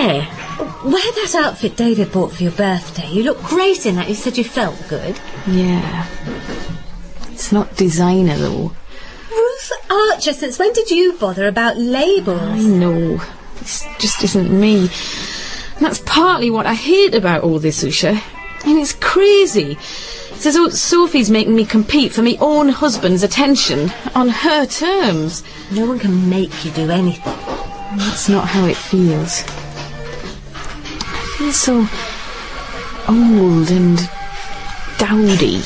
Hey, wear that outfit David bought for your birthday. You look great in that. You said you felt good. Yeah. It's not designer, though. Ruth Archer, since when did you bother about labels? I know. This just isn't me. And that's partly what I hate about all this, Usha. I mean, it's crazy. It's as though Sophie's making me compete for me own husband's attention on her terms. No one can make you do anything. That's not how it feels. I feel so old and dowdy.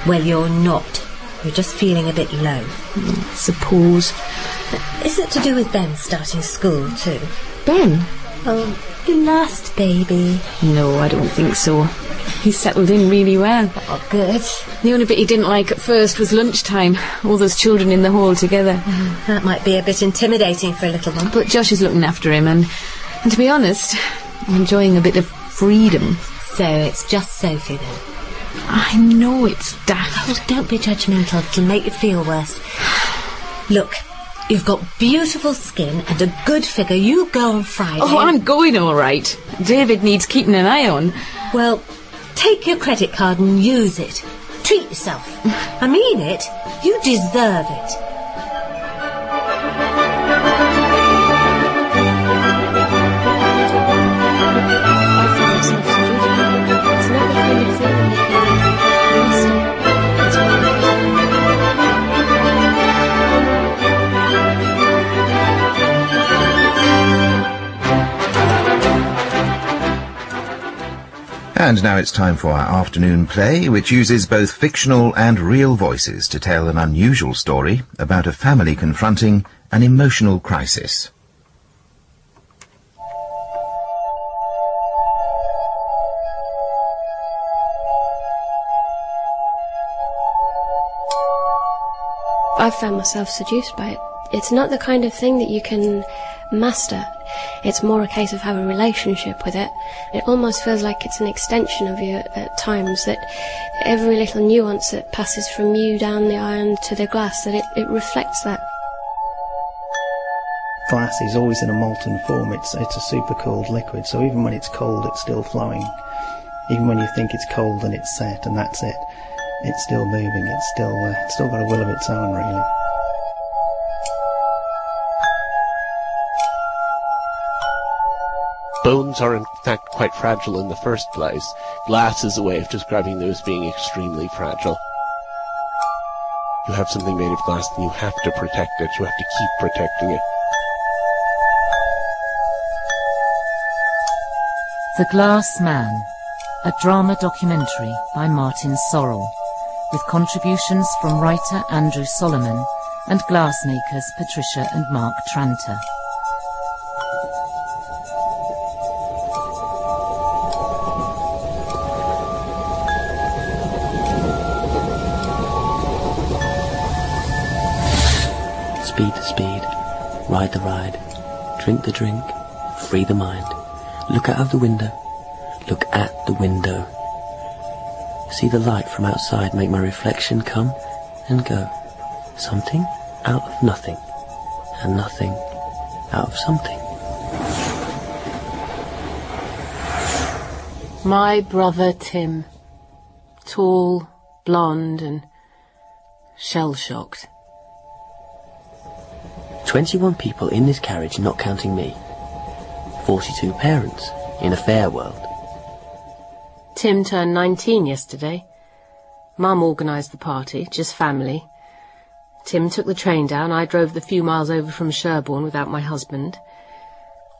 Well, you're not. You're just feeling a bit low. I suppose. Is it to do with Ben starting school too? Ben? Oh, the last baby. No, I don't think so. He's settled in really well. Oh, good. The only bit he didn't like at first was lunchtime. All those children in the hall together. That might be a bit intimidating for a little one. But Josh is looking after him, and to be honest, I'm enjoying a bit of freedom. So it's just Sophie then? I know it's daft. Oh, don't be judgmental. It'll make you feel worse. Look, you've got beautiful skin and a good figure. You go on Friday. Oh, I'm going all right. David needs keeping an eye on. Well, take your credit card and use it. Treat yourself. I mean it. You deserve it. And now it's time for our afternoon play, which uses both fictional and real voices to tell an unusual story about a family confronting an emotional crisis. I've found myself seduced by it. It's not the kind of thing that you can master. It's more a case of having a relationship with it. It almost feels like it's an extension of you at times, that every little nuance that passes from you down the iron to the glass, that it reflects that. Glass is always in a molten form. It's a super cooled liquid, so even when it's cold it's still flowing. Even when you think it's cold and it's set and that's it, it's still moving. It's still got a will of its own, really. Bones are in fact quite fragile in the first place. Glass is a way of describing them as being extremely fragile. You have something made of glass, and you have to protect it. You have to keep protecting it. The Glass Man, a drama documentary by Martin Sorrell, with contributions from writer Andrew Solomon and glassmakers Patricia and Mark Tranter. Speed the speed, ride the ride, drink the drink, free the mind. Look out of the window, look at the window. See the light from outside make my reflection come and go. Something out of nothing, and nothing out of something. My brother Tim. Tall, blonde and shell-shocked. 21 people in this carriage, not counting me. 42 parents in a fair world. Tim turned 19 yesterday. Mum organised the party, just family. Tim took the train down. I drove the few miles over from Sherborne without my husband.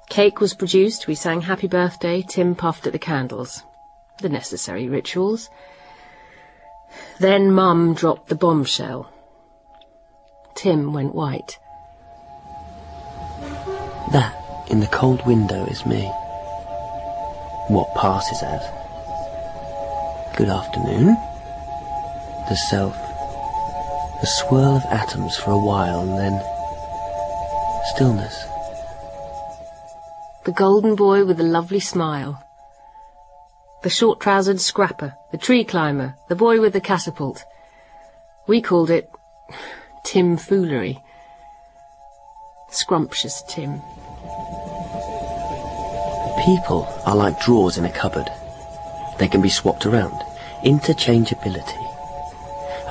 Cake was produced. We sang Happy Birthday. Tim puffed at the candles. The necessary rituals. Then Mum dropped the bombshell. Tim went white. That, in the cold window, is me. What passes as good afternoon, the self, a swirl of atoms for a while, and then stillness. The golden boy with the lovely smile. The short-trousered scrapper, the tree climber, the boy with the catapult. We called it Tim-foolery. Scrumptious Tim. People are like drawers in a cupboard. They can be swapped around. Interchangeability.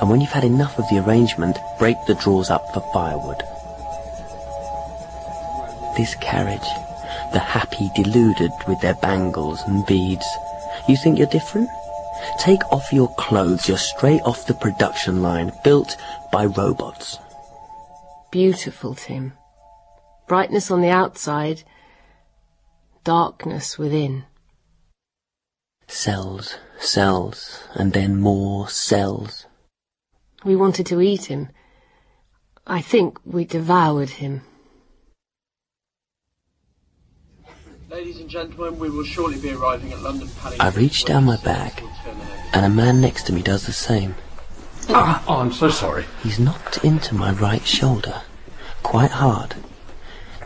And when you've had enough of the arrangement, break the drawers up for firewood. This carriage, the happy deluded with their bangles and beads. You think you're different? Take off your clothes, you're straight off the production line, built by robots. Beautiful, Tim. Brightness on the outside, darkness within. Cells, cells, and then more cells. We wanted to eat him. I think we devoured him. Ladies and gentlemen, we will shortly be arriving at London Palace. I reach down my bag, and a man next to me does the same. Oh, I'm so sorry. He's knocked into my right shoulder, quite hard.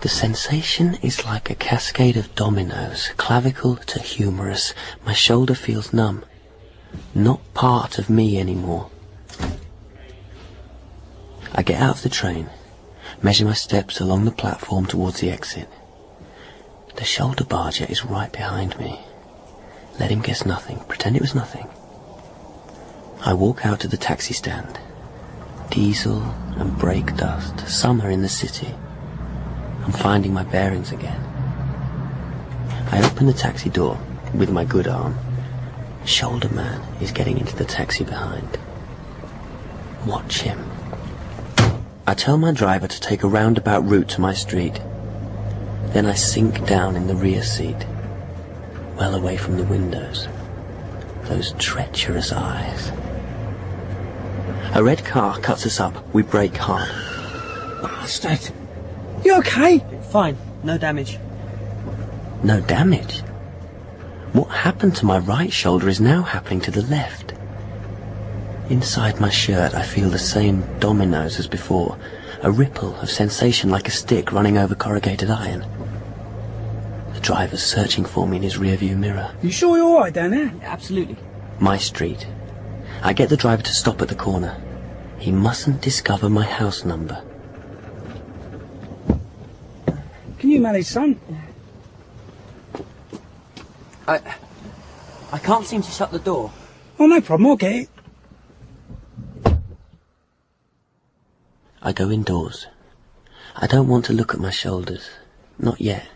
The sensation is like a cascade of dominoes, clavicle to humerus. My shoulder feels numb. Not part of me anymore. I get out of the train, measure my steps along the platform towards the exit. The shoulder barger is right behind me. Let him guess nothing. Pretend it was nothing. I walk out to the taxi stand. Diesel and brake dust. Summer in the city. I'm finding my bearings again. I open the taxi door with my good arm. Shoulder man is getting into the taxi behind. Watch him. I tell my driver to take a roundabout route to my street. Then I sink down in the rear seat, well away from the windows. Those treacherous eyes. A red car cuts us up. We brake hard. Bastard! You okay? Fine. No damage. No damage? What happened to my right shoulder is now happening to the left. Inside my shirt I feel the same dominoes as before. A ripple of sensation like a stick running over corrugated iron. The driver's searching for me in his rearview mirror. You sure you're alright down there? Absolutely. My street. I get the driver to stop at the corner. He mustn't discover my house number. Can you manage, son? I can't seem to shut the door. Oh, no problem, I'll get it. I go indoors. I don't want to look at my shoulders. Not yet.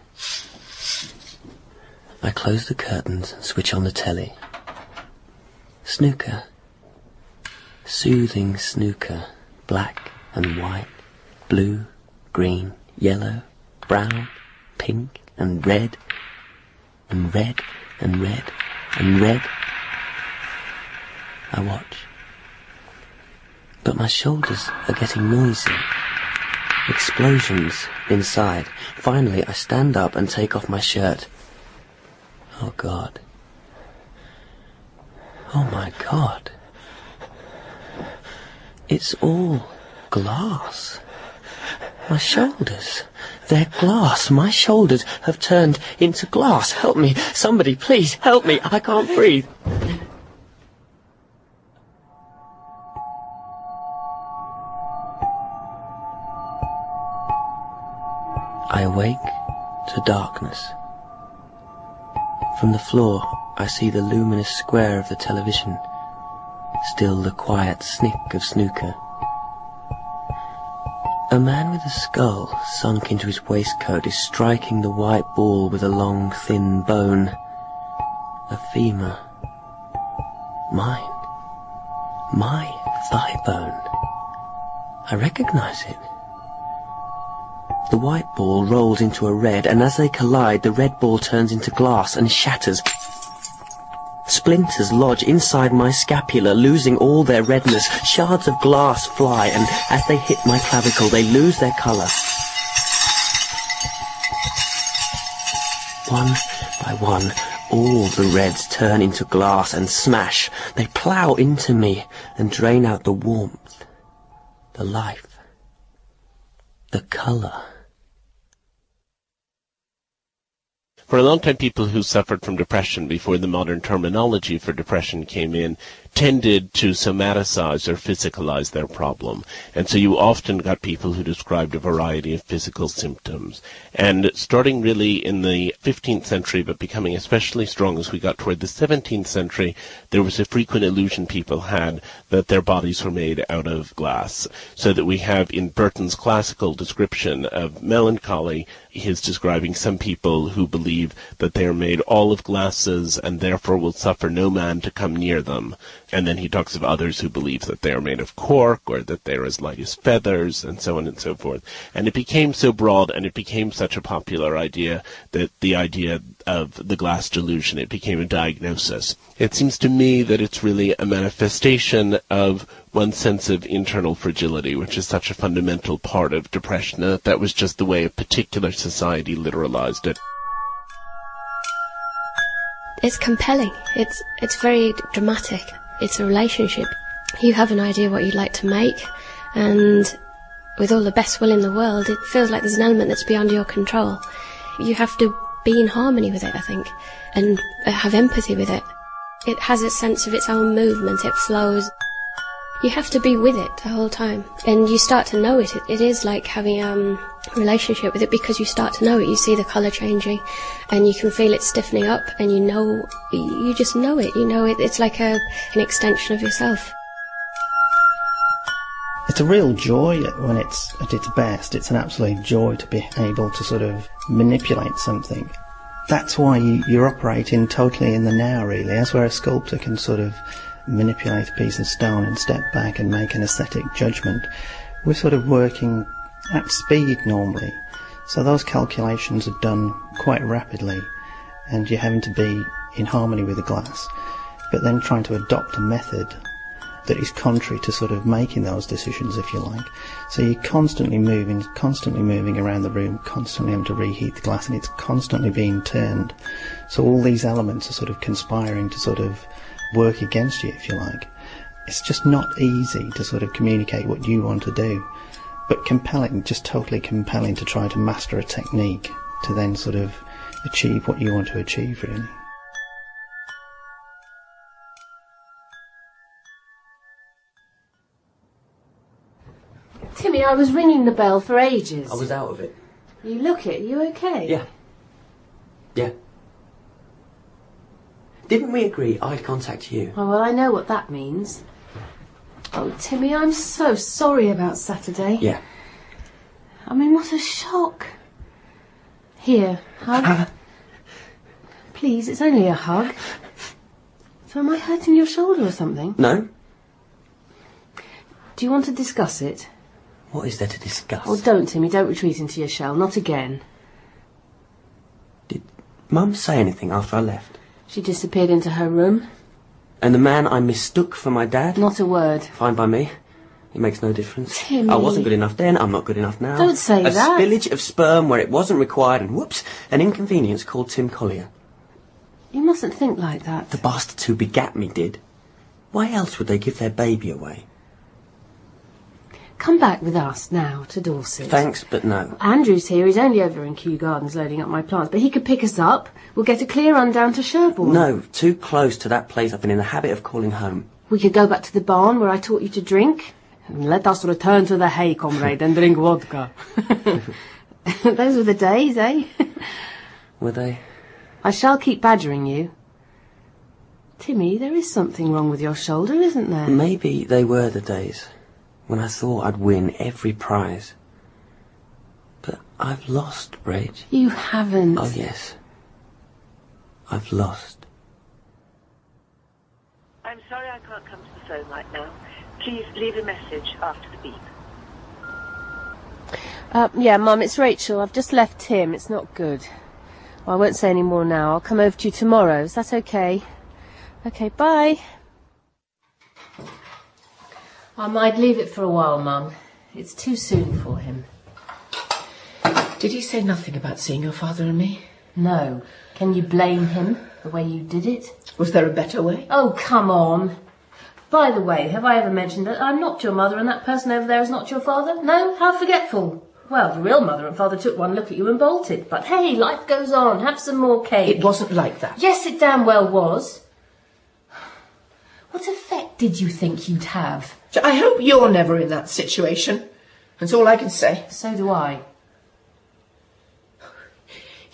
I close the curtains and switch on the telly. Snooker. Soothing snooker. Black and white. Blue, green, yellow, brown, pink and red. And red and red and red. I watch. But my shoulders are getting noisy. Explosions inside. Finally, I stand up and take off my shirt. Oh, God. Oh, my God. It's all glass. My shoulders. They're glass. My shoulders have turned into glass. Help me. Somebody, please, help me. I can't breathe. I awake to darkness. From the floor, I see the luminous square of the television, still the quiet snick of snooker. A man with a skull sunk into his waistcoat is striking the white ball with a long, thin bone. A femur. Mine. My thigh bone. I recognize it. The white ball rolls into a red, and as they collide, the red ball turns into glass and shatters. Splinters lodge inside my scapula, losing all their redness. Shards of glass fly, and as they hit my clavicle, they lose their colour. One by one, all the reds turn into glass and smash. They plough into me and drain out the warmth, the life, the colour. For a long time, people who suffered from depression before the modern terminology for depression came in tended to somaticize or physicalize their problem. And so you often got people who described a variety of physical symptoms. And starting really in the 15th century, but becoming especially strong as we got toward the 17th century, there was a frequent illusion people had that their bodies were made out of glass. So that we have in Burton's classical description of melancholy, he's describing some people who believe that they are made all of glasses and therefore will suffer no man to come near them. And then he talks of others who believe that they are made of cork or that they are as light as feathers and so on and so forth. And it became so broad and it became such a popular idea that the idea of the glass delusion, it became a diagnosis. It seems to me that it's really a manifestation of one's sense of internal fragility, which is such a fundamental part of depression, and that was just the way a particular society literalized it. It's compelling. It's very dramatic. It's a relationship. You have an idea what you'd like to make, and with all the best will in the world, it feels like there's an element that's beyond your control. You have to be in harmony with it, I think, and have empathy with it. It has a sense of its own movement. It flows. You have to be with it the whole time, and you start to know it. It is like having a relationship with it, because you start to know it. You see the colour changing, and you can feel it stiffening up, and you just know it. You know it. It's like an extension of yourself. It's a real joy when it's at its best. It's an absolute joy to be able to sort of manipulate something. That's why you're operating totally in the now, really. That's where a sculptor can sort of manipulate a piece of stone and step back and make an aesthetic judgment. We're sort of working at speed normally, so those calculations are done quite rapidly, and you're having to be in harmony with the glass, but then trying to adopt a method that is contrary to sort of making those decisions, if you like. So you're constantly moving around the room, constantly having to reheat the glass, and it's constantly being turned. So all these elements are sort of conspiring to sort of work against you, if you like. It's just not easy to sort of communicate what you want to do, but compelling, just totally compelling to try to master a technique to then sort of achieve what you want to achieve, really. Timmy, I was ringing the bell for ages. I was out of it. You look it. Are you okay? Yeah. Didn't we agree I'd contact you? Oh, well, I know what that means. Oh, Timmy, I'm so sorry about Saturday. Yeah. I mean, what a shock. Here, hug. Please, it's only a hug. So am I hurting your shoulder or something? No. Do you want to discuss it? What is there to discuss? Oh, don't, Timmy. Don't retreat into your shell. Not again. Did Mum say anything after I left? She disappeared into her room. And the man I mistook for my dad? Not a word. Fine by me. It makes no difference. Timmy. I wasn't good enough then, I'm not good enough now. Don't say that. A spillage of sperm where it wasn't required, and whoops, an inconvenience called Tim Collier. You mustn't think like that. The bastards who begat me did. Why else would they give their baby away? Come back with us now to Dorset. Thanks, but no. Andrew's here. He's only over in Kew Gardens loading up my plants, but he could pick us up. We'll get a clear run down to Sherborne. No, too close to that place I've been in the habit of calling home. We could go back to the barn where I taught you to drink. And let us return to the hay, comrade, and drink vodka. Those were the days, eh? Were they? I shall keep badgering you. Timmy, there is something wrong with your shoulder, isn't there? Maybe they were the days when I thought I'd win every prize. But I've lost, Rach. You haven't. Oh, yes. I've lost. I'm sorry I can't come to the phone right now. Please leave a message after the beep. Yeah, Mum, it's Rachel. I've just left Tim. It's not good. Well, I won't say any more now. I'll come over to you tomorrow. Is that okay? Okay, bye. I might leave it for a while, Mum. It's too soon for him. Did he say nothing about seeing your father and me? No. Can you blame him, the way you did it? Was there a better way? Oh, come on. By the way, have I ever mentioned that I'm not your mother and that person over there is not your father? No? How forgetful. Well, the real mother and father took one look at you and bolted. But hey, life goes on. Have some more cake. It wasn't like that. Yes, it damn well was. What effect did you think you'd have? I hope you're never in that situation. That's all I can say. So do I.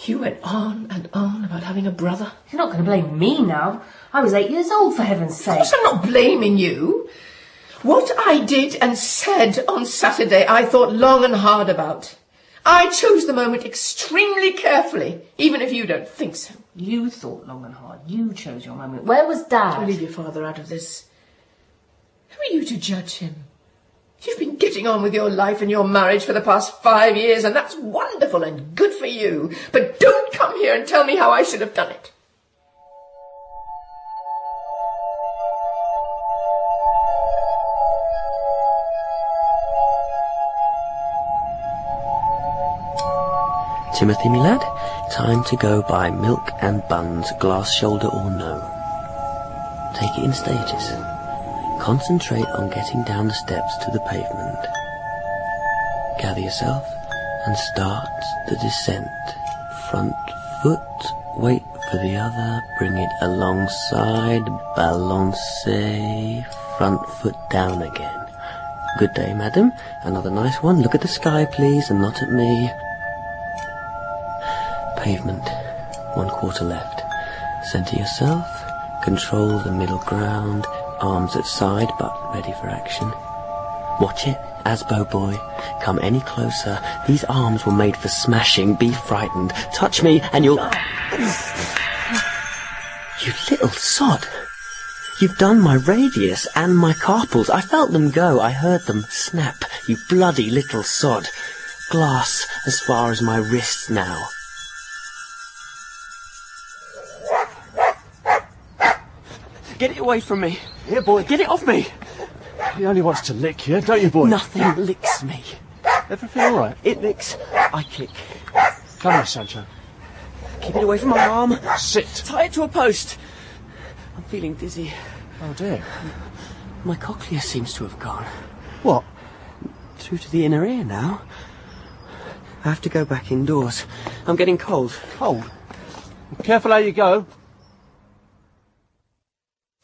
You went on and on about having a brother. You're not going to blame me now. I was 8 years old, for heaven's sake. Of course I'm not blaming you. What I did and said on Saturday I thought long and hard about. I chose the moment extremely carefully, even if you don't think so. You thought long and hard. You chose your moment. Where was Dad? I'll leave your father out of this. Who are you to judge him? You've been getting on with your life and your marriage for the past 5 years, and that's wonderful and good for you. But don't come here and tell me how I should have done it. Timothy, me lad, time to go buy milk and buns, glass shoulder or no. Take it in stages. Concentrate on getting down the steps to the pavement. Gather yourself and start the descent. Front foot, wait for the other, bring it alongside, balance, front foot down again. Good day, madam. Another nice one. Look at the sky, please, and not at me. Pavement, 1/4 left. Centre yourself, control the middle ground, arms at side but ready for action. Watch it, Asbo boy. Come any closer. These arms were made for smashing. Be frightened. Touch me and you'll... You little sod. You've done my radius and my carpals. I felt them go. I heard them snap. You bloody little sod. Glass as far as my wrists now. Get it away from me. Here, boy. Get it off me. He only wants to lick you, don't you, boy? Nothing licks me. Everything all right? It licks. I kick. Come here, Sancho. Keep it away from my arm. Sit. Tie it to a post. I'm feeling dizzy. Oh, dear. My cochlea seems to have gone. What? Through to the inner ear now. I have to go back indoors. I'm getting cold. Cold? Careful how you go.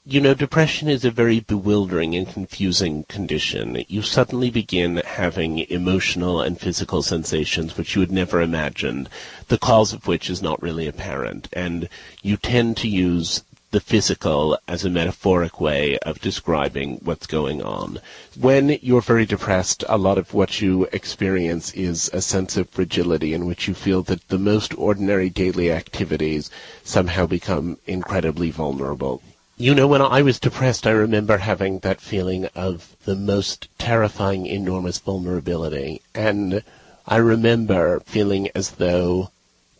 You know, depression is a very bewildering and confusing condition. You suddenly begin having emotional and physical sensations which you had never imagined, the cause of which is not really apparent, and you tend to use the physical as a metaphoric way of describing what's going on. When you're very depressed, a lot of what you experience is a sense of fragility in which you feel that the most ordinary daily activities somehow become incredibly vulnerable. You know, when I was depressed, I remember having that feeling of the most terrifying, enormous vulnerability. And I remember feeling as though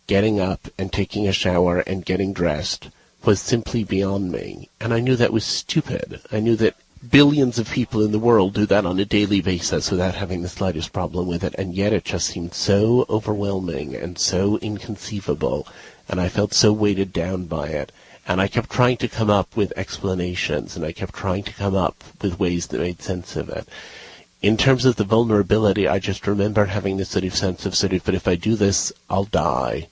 getting up and taking a shower and getting dressed was simply beyond me. And I knew that was stupid. I knew that billions of people in the world do that on a daily basis without having the slightest problem with it. And yet it just seemed so overwhelming and so inconceivable. And I felt so weighted down by it. And I kept trying to come up with explanations, and I kept trying to come up with ways that made sense of it. In terms of the vulnerability, I just remember having this sort of sense of but if I do this, I'll die.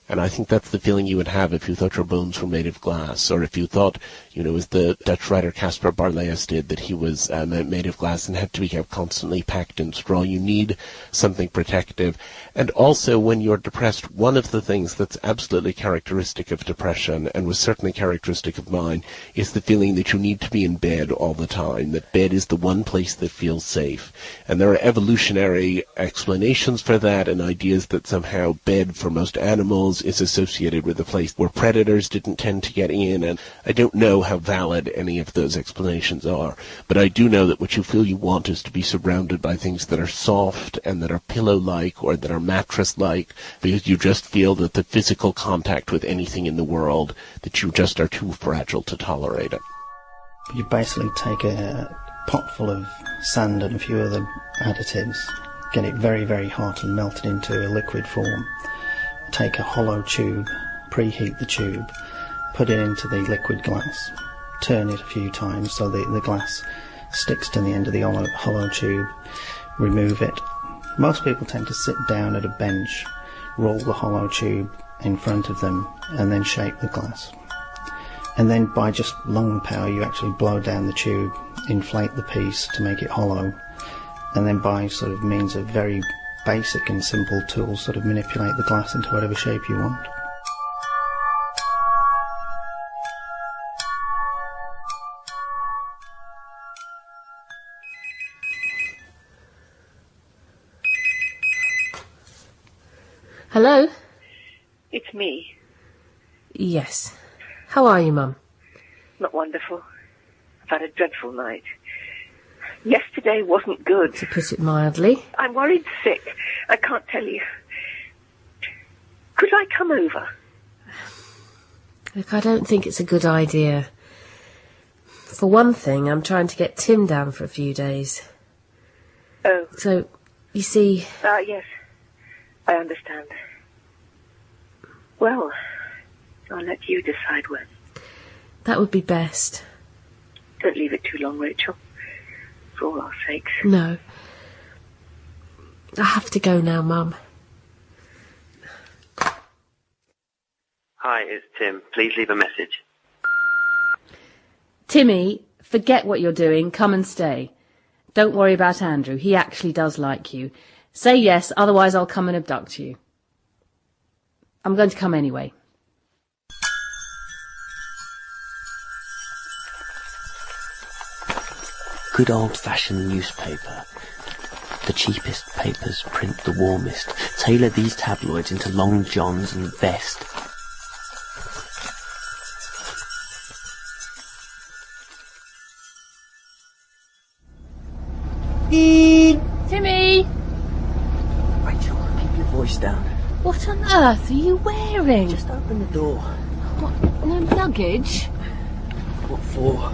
And I think that's the feeling you would have if you thought your bones were made of glass, or if you thought, you know, as the Dutch writer Caspar Barlaeus did, that he was made of glass and had to be kept constantly packed in straw. You need something protective. And also, when you're depressed, one of the things that's absolutely characteristic of depression, and was certainly characteristic of mine, is the feeling that you need to be in bed all the time, that bed is the one place that feels safe. And there are evolutionary explanations for that, and ideas that somehow bed for most animals is associated with a place where predators didn't tend to get in, and I don't know how valid any of those explanations are, but I do know that what you feel you want is to be surrounded by things that are soft and that are pillow-like or that are mattress-like, because you just feel that the physical contact with anything in the world, that you just are too fragile to tolerate it. You basically take a pot full of sand and a few other additives, get it very, very hot and melt it into a liquid form. Take a hollow tube, preheat the tube, put it into the liquid glass, turn it a few times so the glass sticks to the end of the hollow tube, remove it. Most people tend to sit down at a bench, roll the hollow tube in front of them and then shake the glass. And then by just lung power you actually blow down the tube, inflate the piece to make it hollow, and then by sort of means of very basic and simple tools sort of manipulate the glass into whatever shape you want. Hello? It's me. Yes. How are you, Mum? Not wonderful. I've had a dreadful night. Yesterday wasn't good. To put it mildly. I'm worried sick. I can't tell you. Could I come over? Look, I don't think it's a good idea. For one thing, I'm trying to get Tim down for a few days. Oh. So, you see... Yes. I understand. Well, I'll let you decide when. That would be best. Don't leave it too long, Rachel. For all our sakes. No. I have to go now, Mum. Hi, it's Tim. Please leave a message. Timmy, forget what you're doing. Come and stay. Don't worry about Andrew. He actually does like you. Say yes, otherwise I'll come and abduct you. I'm going to come anyway. Good old-fashioned newspaper. The cheapest papers print the warmest. Tailor these tabloids into long johns and vest. Timmy! Rachel, keep your voice down. What on earth are you wearing? Just open the door. What, no luggage? What for?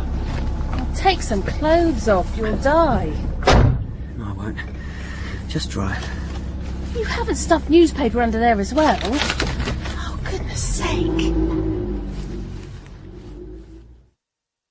Take some clothes off, you'll die. No, I won't. Just drive. You haven't stuffed newspaper under there as well? Oh, goodness sake.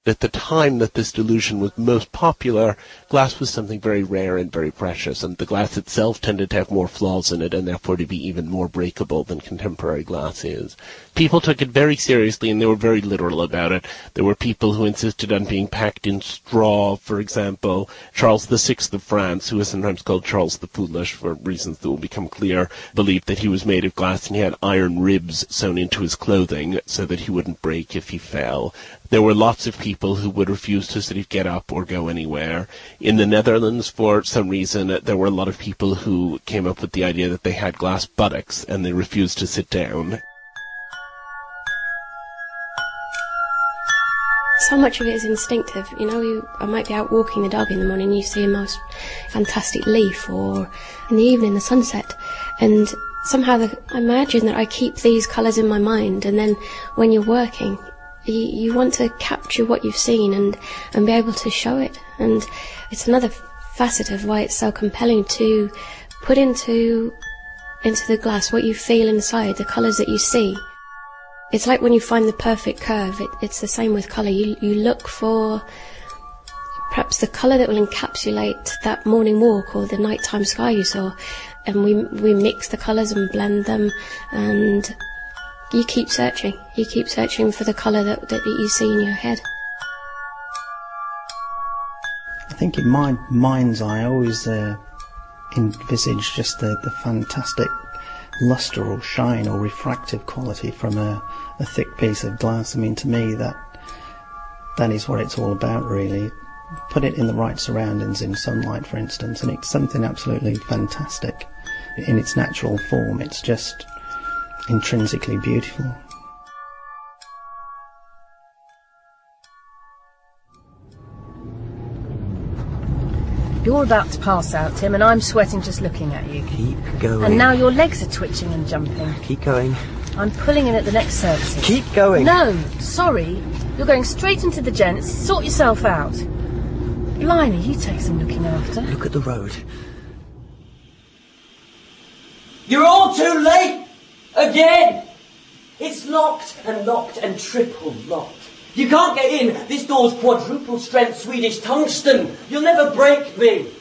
At the time that this delusion was most popular, glass was something very rare and very precious, and the glass itself tended to have more flaws in it and therefore to be even more breakable than contemporary glass is. People took it very seriously and they were very literal about it. There were people who insisted on being packed in straw, for example. Charles VI of France, who is sometimes called Charles the Foolish for reasons that will become clear, believed that he was made of glass and he had iron ribs sewn into his clothing so that he wouldn't break if he fell. There were lots of people who would refuse to sort of get up or go anywhere. In the Netherlands, for some reason, there were a lot of people who came up with the idea that they had glass buttocks and they refused to sit down. So much of it is instinctive. You know, I might be out walking the dog in the morning, you see a most fantastic leaf, or in the evening, the sunset, and somehow I imagine that I keep these colours in my mind, and then when you're working, you want to capture what you've seen and be able to show it. And it's another facet of why it's so compelling to put into the glass what you feel inside, the colours that you see. It's like when you find the perfect curve, it's the same with colour. You look for perhaps the colour that will encapsulate that morning walk or the nighttime sky you saw, and we mix the colours and blend them, and you keep searching for the colour that you see in your head. I think in my mind's eye I always envisage just the fantastic lustre or shine or refractive quality from a thick piece of glass. I mean, to me that is what it's all about, really. Put it in the right surroundings, in sunlight for instance, and it's something absolutely fantastic. In its natural form, it's just intrinsically beautiful. You're about to pass out, Tim, and I'm sweating just looking at you. Keep going. And now your legs are twitching and jumping. Keep going. I'm pulling in at the next services. Keep going. No, sorry. You're going straight into the gents. Sort yourself out. Blimey, you take some looking after. Look at the road. You're all too late! Again! It's locked and triple locked. You can't get in. This door's quadruple strength Swedish tungsten. You'll never break me.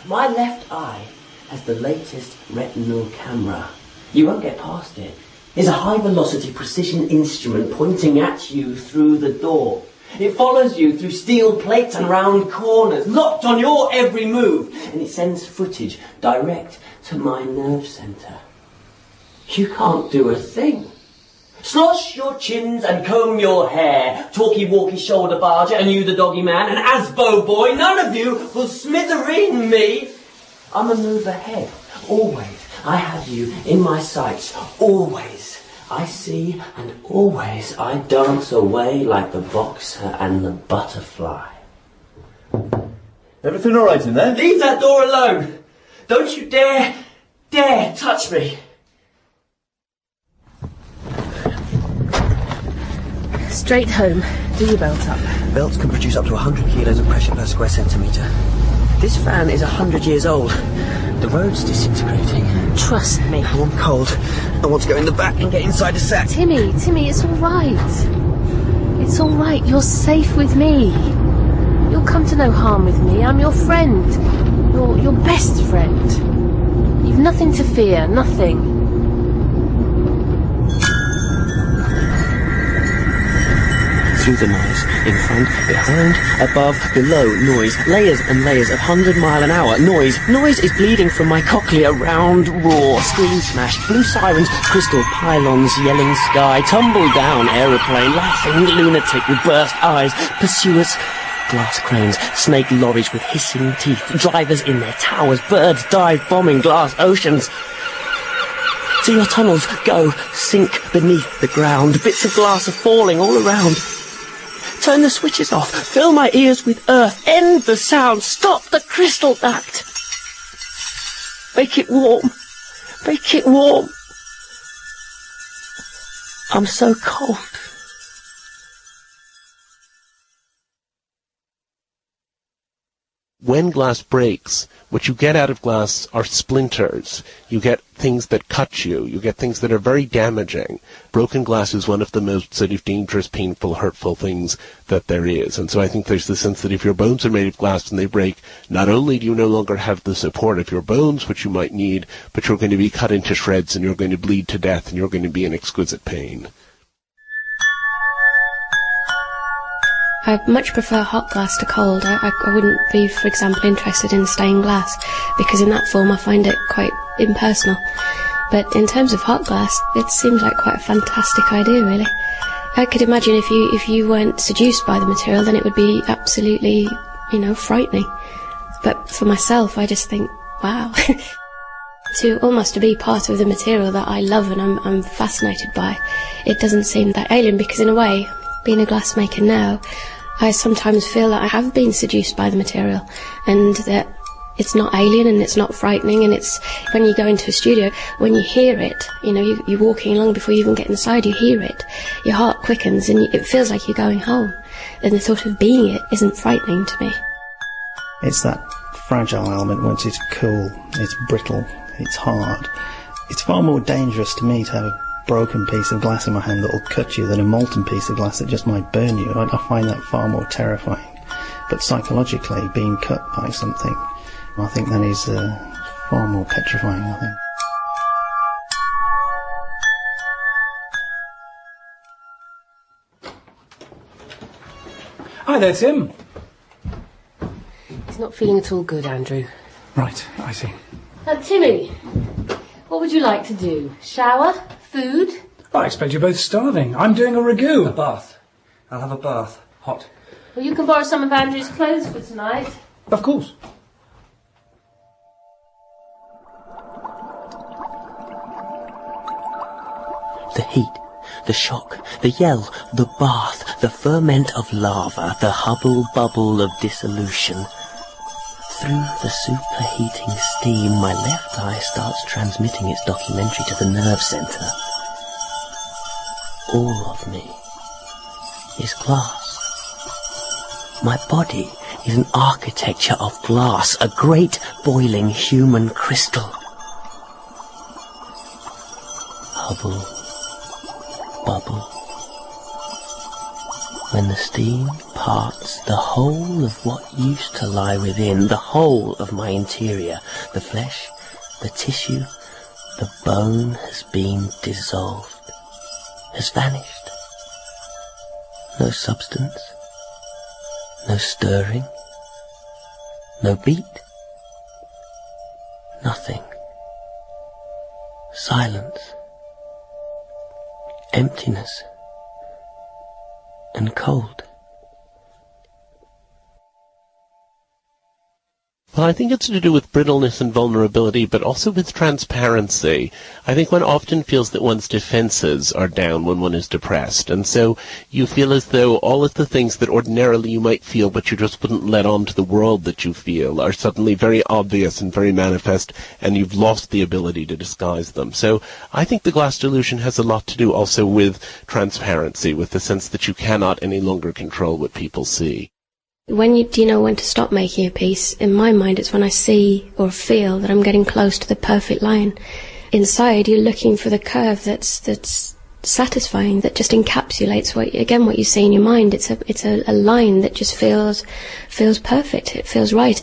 My left eye has the latest retinal camera. You won't get past it. is a high-velocity precision instrument pointing at you through the door. It follows you through steel plates and round corners, locked on your every move, and it sends footage direct to my nerve centre. You can't do a thing. Slosh your chins and comb your hair, talky-walky shoulder barger and you the doggy man, and Asbo boy, none of you will smithereen me. I'm a move ahead, always. I have you in my sights, always. I see and always I dance away like the boxer and the butterfly. Everything all right in there? Leave that door alone. Don't you dare touch me. Straight home. Do your belt up. Belts can produce up to 100 kilos of pressure per square centimetre. This fan is 100 years old. The road's disintegrating. Trust me. I'm cold. I want to go in the back and get inside the sack. Timmy, it's all right. It's all right. You're safe with me. You'll come to no harm with me. I'm your friend. Your best friend. You've nothing to fear. Nothing. Through the noise, in front, behind, above, below, noise, layers and layers of 100-mile-an-hour noise. Noise is bleeding from my cochlea, round, roar, screen smash, blue sirens, crystal pylons, yelling sky, tumble down aeroplane, laughing lunatic with burst eyes, pursuers, glass cranes, snake lorries with hissing teeth, drivers in their towers, birds dive bombing glass oceans. To your tunnels, go, sink beneath the ground, bits of glass are falling all around. Turn the switches off, fill my ears with earth, end the sound, stop the crystal act. Make it warm, make it warm. I'm so cold. When glass breaks, what you get out of glass are splinters. You get things that cut you. You get things that are very damaging. Broken glass is one of the most sort of dangerous, painful, hurtful things that there is. And so I think there's the sense that if your bones are made of glass and they break, not only do you no longer have the support of your bones, which you might need, but you're going to be cut into shreds and you're going to bleed to death and you're going to be in exquisite pain. I much prefer hot glass to cold. I wouldn't be, for example, interested in stained glass, because in that form I find it quite impersonal. But in terms of hot glass, it seems like quite a fantastic idea, really. I could imagine if you weren't seduced by the material, then it would be absolutely, frightening. But for myself, I just think, wow. To be part of the material that I love and I'm fascinated by, it doesn't seem that alien, because in a way, being a glassmaker now, I sometimes feel that I have been seduced by the material, and that it's not alien and it's not frightening, and it's when you go into a studio, when you hear it, you're walking along before you even get inside, you hear it, your heart quickens and it feels like you're going home, and the thought of being it isn't frightening to me. It's that fragile element. Once it's cool, it's brittle, it's hard. It's far more dangerous to me to have a broken piece of glass in my hand that will cut you than a molten piece of glass that just might burn you. I find that far more terrifying. But psychologically, being cut by something, I think that is far more petrifying, I think. Hi there, Tim. He's not feeling at all good, Andrew. Right, I see. Timmy, what would you like to do? Shower? Food? I expect you're both starving. I'm doing a ragout. A bath. I'll have a bath. Hot. Well, you can borrow some of Andrew's clothes for tonight. Of course. The heat, the shock, the yell, the bath, the ferment of lava, the hubble bubble of dissolution. Through the superheating steam, my left eye starts transmitting its documentary to the nerve centre. All of me is glass. My body is an architecture of glass, a great boiling human crystal. Hubble, bubble. When the steam parts, the whole of what used to lie within, the whole of my interior, the flesh, the tissue, the bone has been dissolved. has vanished. No substance, no stirring, no beat, nothing. Silence, emptiness, and cold. Well, I think it's to do with brittleness and vulnerability, but also with transparency. I think one often feels that one's defenses are down when one is depressed, and so you feel as though all of the things that ordinarily you might feel but you just wouldn't let on to the world that you feel are suddenly very obvious and very manifest, and you've lost the ability to disguise them. So I think the Glass Delusion has a lot to do also with transparency, with the sense that you cannot any longer control what people see. When do you know when to stop making a piece? In my mind, it's when I see or feel that I'm getting close to the perfect line. Inside, you're looking for the curve that's satisfying, that just encapsulates what you see in your mind. It's a line that just feels perfect. It feels right.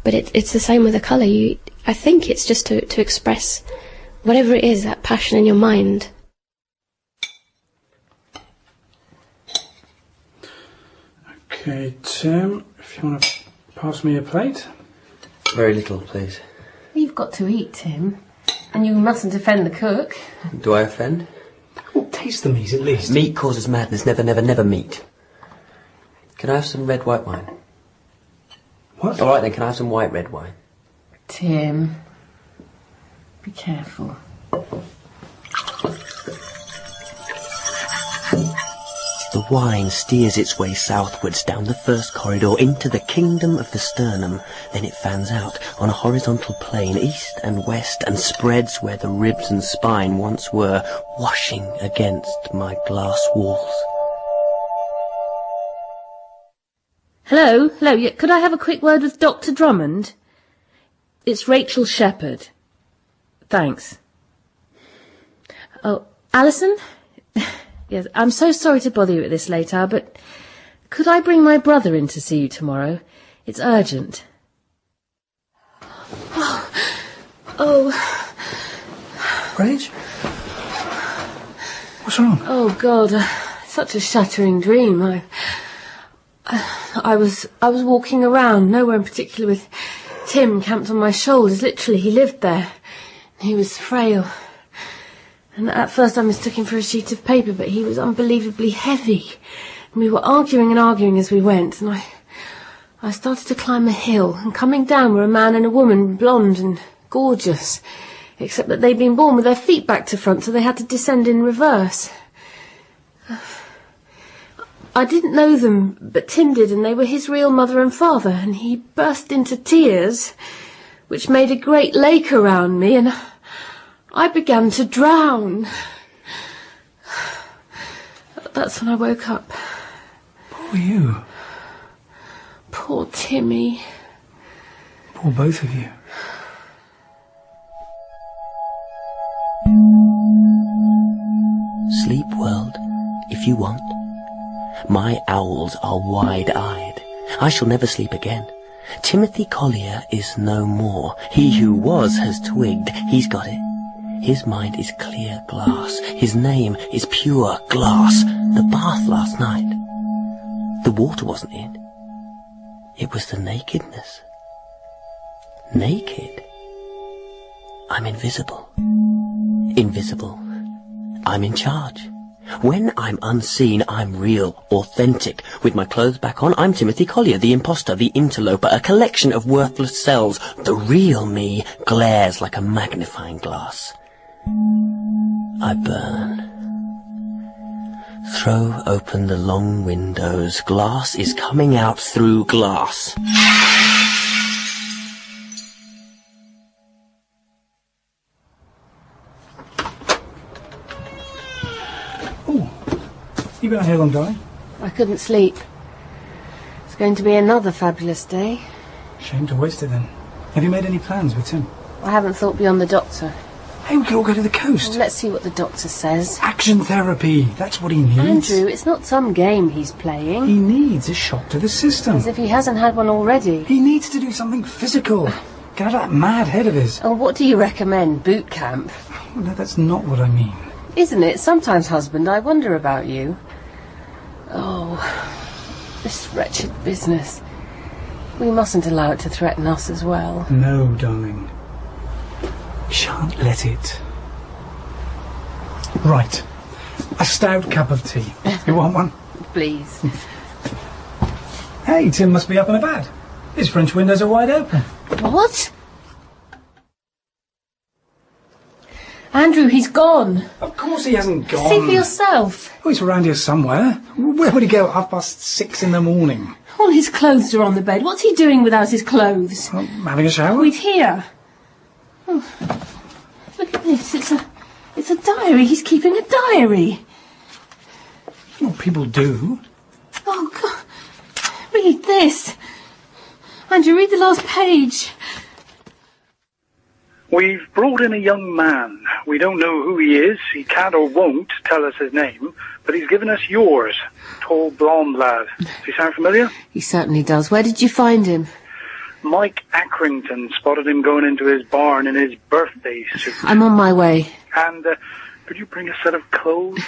But it's the same with the colour. I think it's just to express whatever it is, that passion in your mind. Okay, Tim, if you want to pass me a plate. Very little, please. You've got to eat, Tim. And you mustn't offend the cook. Do I offend? Well, taste the meat at least. Meat causes madness. Never, never, never meat. Can I have some red white wine? What? All right then, can I have some white red wine? Tim, be careful. The wine steers its way southwards down the first corridor into the kingdom of the sternum. Then it fans out on a horizontal plane east and west and spreads where the ribs and spine once were, washing against my glass walls. Hello? Yeah, could I have a quick word with Dr. Drummond? It's Rachel Shepherd. Thanks. Oh, Alison? Yes, I'm so sorry to bother you at this late hour, but could I bring my brother in to see you tomorrow? It's urgent. Oh. Rach? What's wrong? Oh, God, such a shattering dream. I was walking around, nowhere in particular, with Tim camped on my shoulders. Literally, he lived there. He was frail. And at first I mistook him for a sheet of paper, but he was unbelievably heavy. And we were arguing and arguing as we went, and I started to climb a hill, and coming down were a man and a woman, blonde and gorgeous, except that they'd been born with their feet back to front, so they had to descend in reverse. I didn't know them, but Tim did, and they were his real mother and father, and he burst into tears, which made a great lake around me, and I began to drown. That's when I woke up. Poor you. Poor Timmy. Poor both of you. Sleep, world, if you want. My owls are wide-eyed. I shall never sleep again. Timothy Collier is no more. He who was has twigged. He's got it. His mind is clear glass. His name is pure glass. The bath last night. The water wasn't it. It was the nakedness. Naked. I'm invisible. Invisible. I'm in charge. When I'm unseen, I'm real, authentic. With my clothes back on, I'm Timothy Collier, the imposter, the interloper, a collection of worthless cells. The real me glares like a magnifying glass. I burn. Throw open the long windows. Glass is coming out through glass. You been out here long, darling? I couldn't sleep. It's going to be another fabulous day. Shame to waste it then. Have you made any plans with Tim? I haven't thought beyond the doctor. Hey, we could all go to the coast. Well, let's see what the doctor says. Action therapy. That's what he needs. Andrew, it's not some game he's playing. He needs a shock to the system. As if he hasn't had one already. He needs to do something physical. Get out of that mad head of his. Oh, what do you recommend? Boot camp? Oh, no, that's not what I mean. Isn't it? Sometimes, husband, I wonder about you. Oh, this wretched business. We mustn't allow it to threaten us as well. No, darling. Shan't let it. Right. A stout cup of tea. You want one? Please. Hey, Tim must be up and about. His French windows are wide open. What? Andrew, he's gone. Of course he hasn't gone. See for yourself. Oh, he's around here somewhere. Where would he go at 6:30 in the morning? All his clothes are on the bed. What's he doing without his clothes? Well, having a shower? Wait here. Oh, look at this. It's a diary. He's keeping a diary. Well, people do. Oh, God. Read this. Andrew, read the last page. We've brought in a young man. We don't know who he is. He can't or won't tell us his name, but he's given us yours. Tall, blonde lad. Does he sound familiar? He certainly does. Where did you find him? Mike Accrington spotted him going into his barn in his birthday suit. I'm on my way. And could you bring a set of clothes?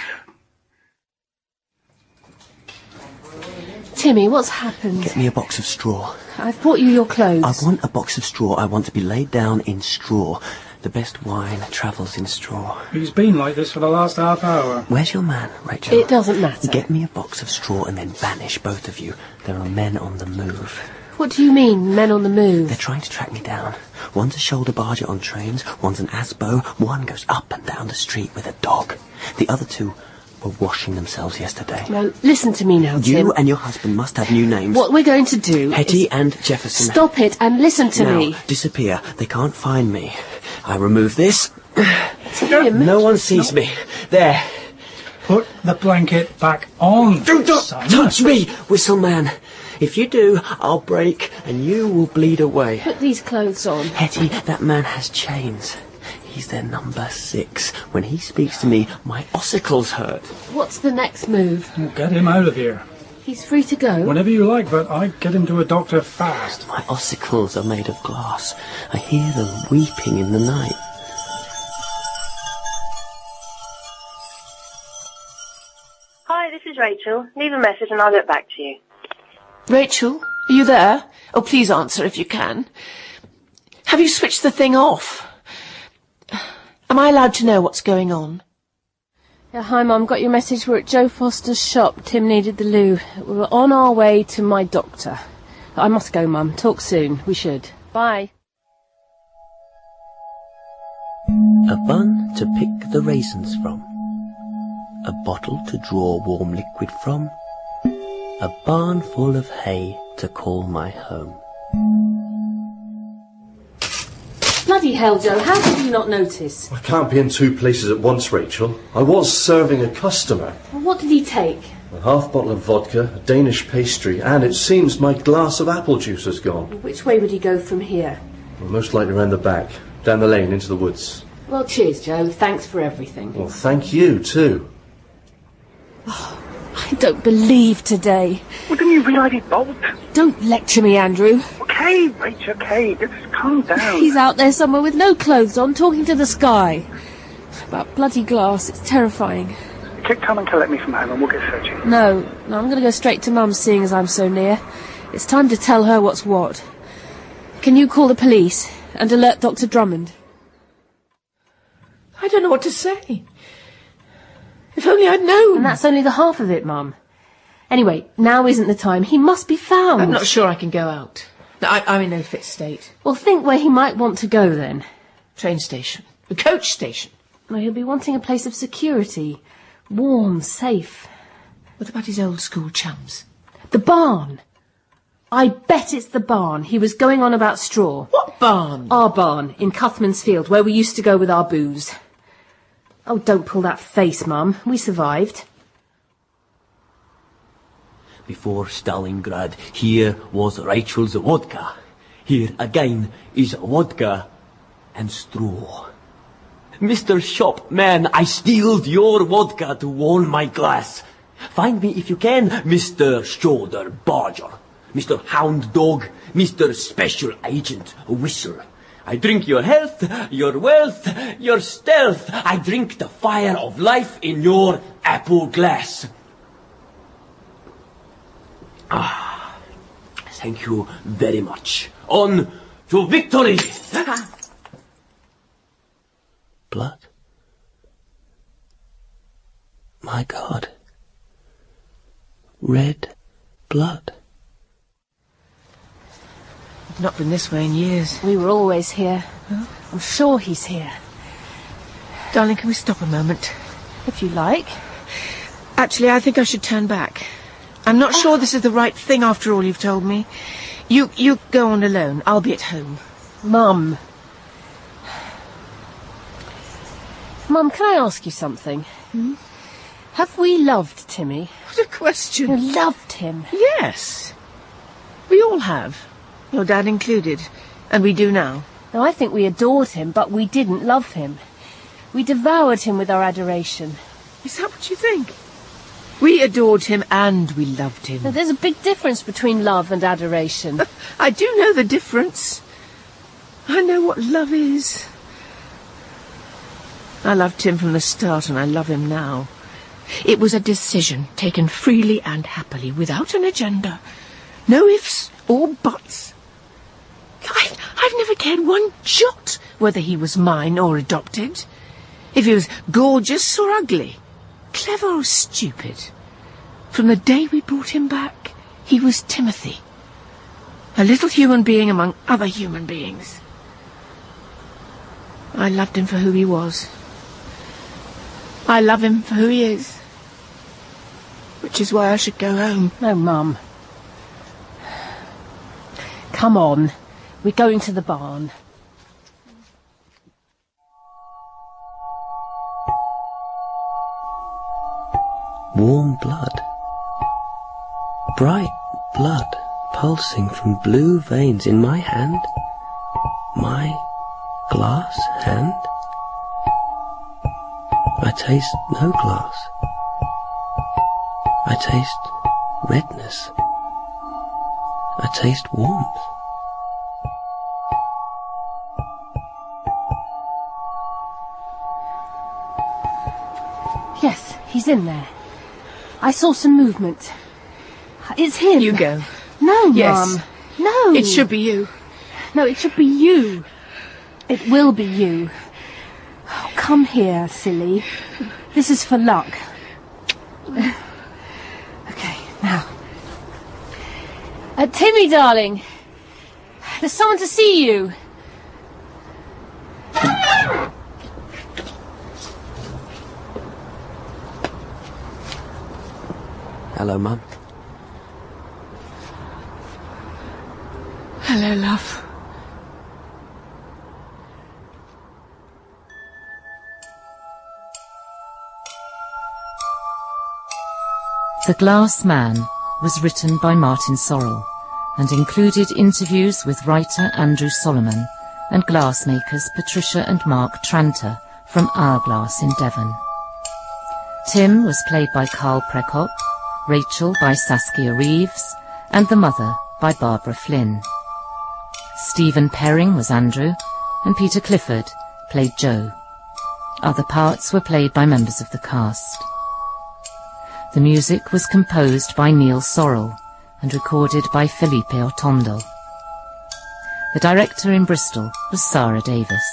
Timmy, what's happened? Get me a box of straw. I've brought you your clothes. I want a box of straw. I want to be laid down in straw. The best wine travels in straw. He's been like this for the last half hour. Where's your man, Rachel? It doesn't matter. Get me a box of straw and then vanish, both of you. There are men on the move. What do you mean, men on the move? They're trying to track me down. One's a shoulder barger on trains, one's an asbo, one goes up and down the street with a dog. The other two were washing themselves yesterday. No, listen to me now, Tim. You and your husband must have new names. What we're going to do Hetty is... and Jefferson. Stop it and listen to me. Disappear. They can't find me. I remove this. Tim. No one sees me. There. Put the blanket back on. Do not touch me, whistle man. If you do, I'll break and you will bleed away. Put these clothes on. Hetty, that man has chains. He's their number 6. When he speaks to me, my ossicles hurt. What's the next move? Well, get him out of here. He's free to go? Whenever you like, but I'd get him to a doctor fast. My ossicles are made of glass. I hear them weeping in the night. Hi, this is Rachel. Leave a message and I'll get back to you. Rachel, are you there? Oh, please answer if you can. Have you switched the thing off? Am I allowed to know what's going on? Yeah, hi, Mum. Got your message. We're at Joe Foster's shop. Tim needed the loo. We're on our way to my doctor. I must go, Mum. Talk soon. We should. Bye. A bun to pick the raisins from. A bottle to draw warm liquid from. A barn full of hay to call my home. Bloody hell, Joe. How did you not notice? I can't be in 2 places at once, Rachel. I was serving a customer. Well, what did he take? A half bottle of vodka, a Danish pastry, and it seems my glass of apple juice has gone. Which way would he go from here? Well, most likely round the back, down the lane into the woods. Well, cheers, Joe. Thanks for everything. Well, thank you, too. Oh, I don't believe today. Well, didn't you realise he bolted? Don't lecture me, Andrew. Okay, Rachel, okay. Just calm down. He's out there somewhere with no clothes on, talking to the sky. About bloody glass. It's terrifying. Kick Tom and collect me from home and we'll get searching. No, I'm going to go straight to Mum, seeing as I'm so near. It's time to tell her what's what. Can you call the police and alert Dr. Drummond? I don't know what to say. If only I'd known. And that's only the half of it, Mum. Anyway, now isn't the time. He must be found. I'm not sure I can go out. I'm in no fit state. Well, think where he might want to go, then. Train station. The coach station. Well, he'll be wanting a place of security. Warm, safe. What about his old school chums? The barn. I bet it's the barn. He was going on about straw. What barn? Our barn, in Cuthman's Field, where we used to go with our booze. Oh, don't pull that face, Mum. We survived. Before Stalingrad, here was Rachel's vodka. Here again is vodka and straw. Mr. Shopman, I stealed your vodka to warm my glass. Find me if you can, Mr. Shoulder Barger, Mr. Hound Dog, Mr. Special Agent Whistle. I drink your health, your wealth, your stealth. I drink the fire of life in your apple glass. Ah, thank you very much. On to victory! Blood? My God. Red blood. I've not been this way in years. We were always here. Huh? I'm sure he's here. Darling, can we stop a moment? If you like. Actually, I think I should turn back. I'm not sure this is the right thing after all you've told me. You go on alone. I'll be at home. Mum. Mum, can I ask you something? Have we loved Timmy? What a question. You loved him? Yes. We all have. Your dad included. And we do now. No, I think we adored him, but we didn't love him. We devoured him with our adoration. Is that what you think? We adored him and we loved him. Now, there's a big difference between love and adoration. I do know the difference. I know what love is. I loved him from the start and I love him now. It was a decision taken freely and happily, without an agenda. No ifs or buts. I've never cared one jot whether he was mine or adopted. If he was gorgeous or ugly, clever or stupid. From the day we brought him back, he was Timothy. A little human being among other human beings. I loved him for who he was. I love him for who he is. Which is why I should go home. No, Mum. Come on. We're going to the barn. Warm blood. Bright blood pulsing from blue veins in my hand. My glass hand. I taste no glass. I taste redness. I taste warmth. Yes, he's in there. I saw some movement. It's him. You go. No, Yes. Mum. No. It should be you. No, it should be you. It will be you. Oh, come here, silly. This is for luck. Okay, now. Timmy, darling. There's someone to see you. Hello, Mum. Hello, love. The Glass Man was written by Martin Sorrell and included interviews with writer Andrew Solomon and glassmakers Patricia and Mark Tranter from Hourglass in Devon. Tim was played by Carl Prekopp, Rachel by Saskia Reeves, and the mother by Barbara Flynn. Stephen Perring was Andrew, and Peter Clifford played Joe. Other parts were played by members of the cast. The music was composed by Neil Sorrell and recorded by Felipe Otondo. The director in Bristol was Sara Davies.